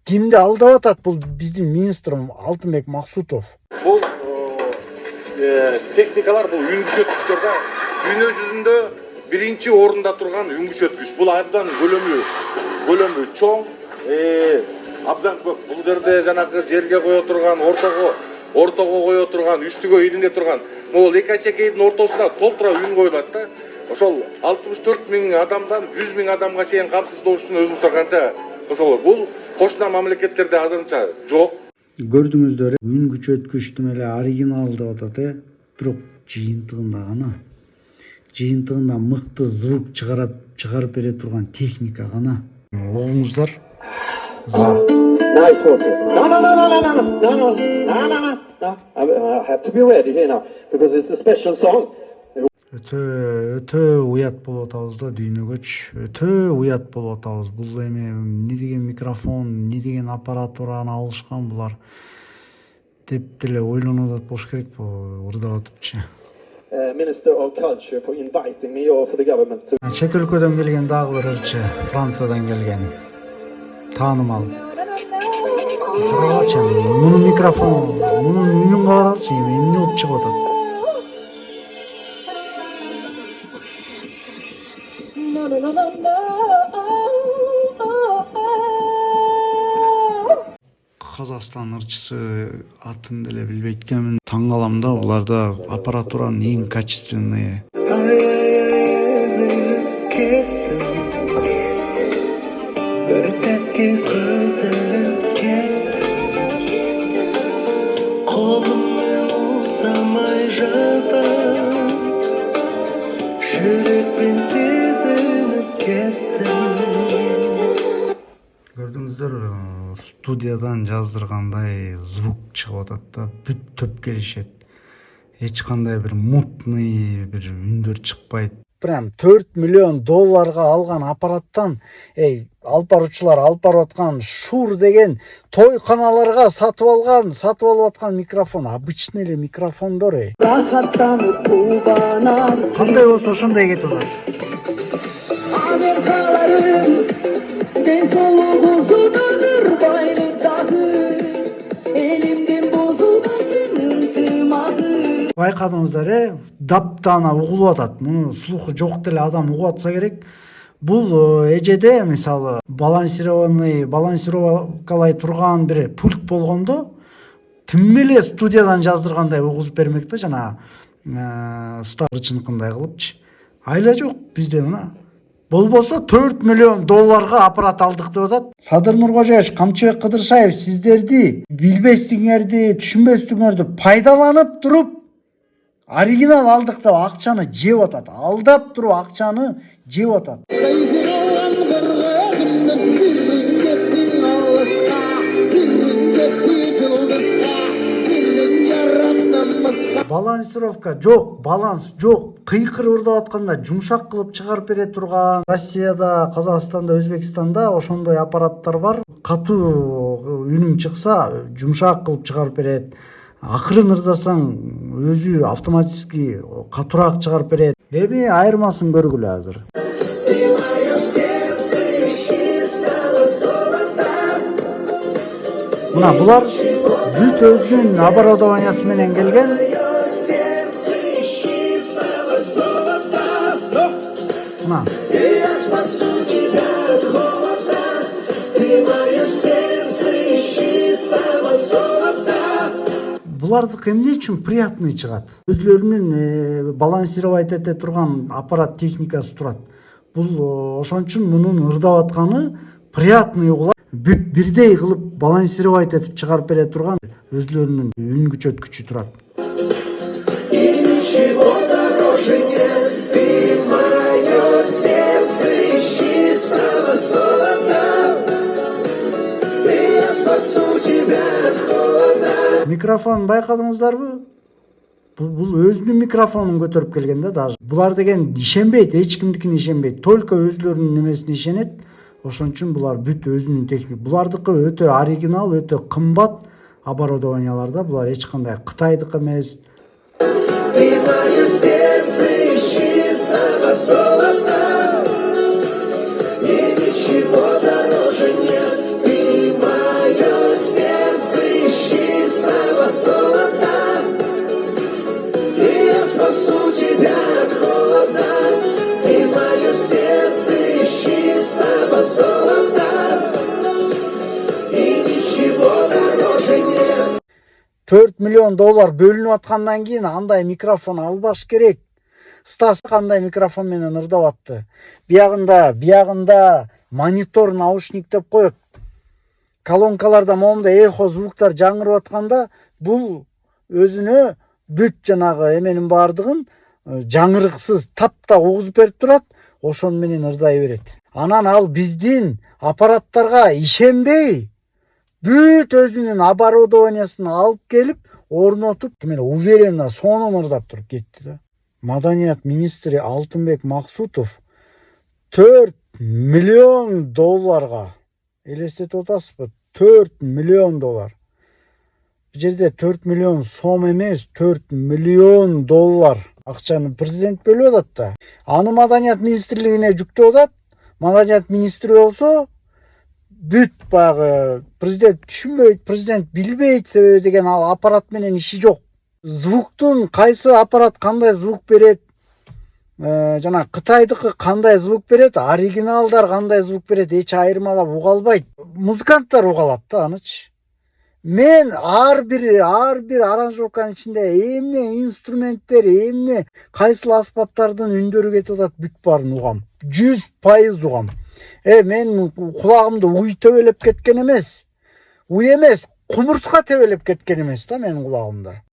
кимди алдап атат? Бул биздин министрим Алтынбек Максутов. Бул техникалар бул үн күчөткүчтөр да дүйнө жүзүндө биринчи орунда турган үн күчөткүч. Бул абдан көлөмү чоң, абдан көп. Бул жерде жанагы жерге кое турган, ортого кое турган, үстүгө илине турган, могул эки ачекейдин ортосуна толтура үн коюлат да. Ошол 64 миң адамдан 100 миң адамга чейин камсыздоо үчүн өзүбүздө канча кызылы. Бул кошуна мамлекеттерде азырынча жок. Көрдүңүздөр, үн күчөткүчтү эле оригинал деп атат, бирок жыйынтыгында мыкты звук чыгарып бере турган техника гана. Оңуңуздар. Nice photo. No. I have to be ready here now because it's a special song. Өтө уят болуп атабыз да, дүйнөгөч. Өтө уят болуп атабыз. Бул эме эмне деген микрофон, эмне деген аппаратураны алышкан булар деп деле ойлонуп болуш керек бул ырдап атыпчы. Minister of Culture for inviting me or for the government to. Чет өлкөдөн келген дагы бир ырчы, Франциядан келген. Таанымал. Карачы, мунун микрофон, мунун үнүн карачы, эмне болуп чыгып атат? Казакстан ырчысы атын деле билбейт экенмин. Таң калам да, буларда аппаратуранын эң качественный. Bir sәтке көзіліп кет, қолыммен ұстамай жатам, жүрекпен сезініп кеттім. Көрдіңіздер, студиядан жаздырғандай звук шығып атат да, бүт төп келишет. Эч кандай бир мутный бир үндөр чыкпайт. Прям 4 миллион долларга алган аппараттан алып баруучулар алып барып аткан Шур деген тойканаларга сатып алып аткан микрофон, обычный эле микрофондор. Кандай болсо ошондой кетип атат. Америкаларым ден соолугусуданыр байлыктагы элимдин бозулбасын ынтымагы. Байкадыңыздар, даптана угулуп атат. Муну слуху жок деле адам угуп атса керек. Бул эжеде мисалы балансировкалай турган бир пульт болгондо тим эле студиядан жаздыргандай угузуп бермек да, жана старчыныкындай кылыпчы. Айла жок бизде мына. Болбосо 4 миллион долларга аппарат алдык деп атат. Садыр Нуркожоевич, Камчыбек Кыдыршаев сиздерди билбестиңерди, түшүнбөстүңөрдү пайдаланып туруп оригинал алдык деп акчаны жеп атат. Алдап туруп акчаны жеп атат. Балансировка жок, баланс жок. Кыйкыр ырдап атканда жумшак кылып чыгарып бере турган. Россияда, Казакстанда, Өзбекстанда ошондой аппараттар бар. Катуу үнүң чыкса, жумшак кылып чыгарып берет. Акырын ырдасаң өзү автоматически катуураак чыгарып берет. Эми айырмасын көргүлө азыр. Мына булар бүт өзүнүн оборудованиясы менен келген. Мына булардык эмне үчүн приятный чыгат? Өзлөрүнүн балансировать эте турган аппарат техникасы турат. Бул ошон үчүн мунун ырдап атканы приятный угулат. Бүт бирдей кылып балансировать этип чыгарып бере турган өзлөрүнүн үн күчөткүчү турат. Микрофон байкадыңыздарбы? Бул өзүнүн микрофонун көтөрүп келген да даже. Булар деген ишенбейт, эч кимдикине ишенбейт. Только өзлөрүнүн немесине ишенет. Ошон үчүн булар бүт өзүнүн техник. Булардыкы өтө оригинал, өтө кымбат оборудованияларда. Булар эч кандай Кытайдыкы эмес. сердце из чистого золота, и я спасу тебя от холода. Ты мое сердце из чистого золота, и ничего дороже нет. 4 миллион доллар бөлүнүп аткандан кийин андай микрофон албаш керек. Стас кандай микрофон менен ырдап атты. Биягында монитор наушник деп коет. Колонкаларда момунда эхо звуктар жаңырып атканда бул өзүнө бүт жанагы эменин баардыгын жаңырыксыз таптак угузуп берип турат. Ошон менен ырдай берет. Анан ал биздин аппараттарга ишенбей бүт өзүнүн оборудованиясын алып келип орнотуп, уверенно сонун ырдап туруп кетти да. Маданият министри Алтынбек Максутов 4 миллион долларга элестетип атасызбы? 4 миллион доллар. Бул жерде 4 миллион сом эмес, 4 миллион доллар акчаны президент бөлүп атат да. Аны Маданият министрлигине жүктөп атат. Маданият министри болсо бүт баягы президент түшүнбөйт, президент билбейт, себеби деген ал аппарат менен иши жок. Звуктун кайсы аппарат кандай звук берет, жана Кытайдыкы кандай звук берет, оригиналдар кандай звук берет, эч айырмалап уга албайт. Музыканттар уга алат да анычы. Мен ар бир аранжировканын ичинде эмне инструменттер, эмне кайсыл аспаптардын үндөрү кетип атат, бүт баарын угам. 100% угам. Мен кулагымды уй тебелеп кеткен эмес. Уй эмес, кумурска тебелеп кеткен эмес да менин кулагымда.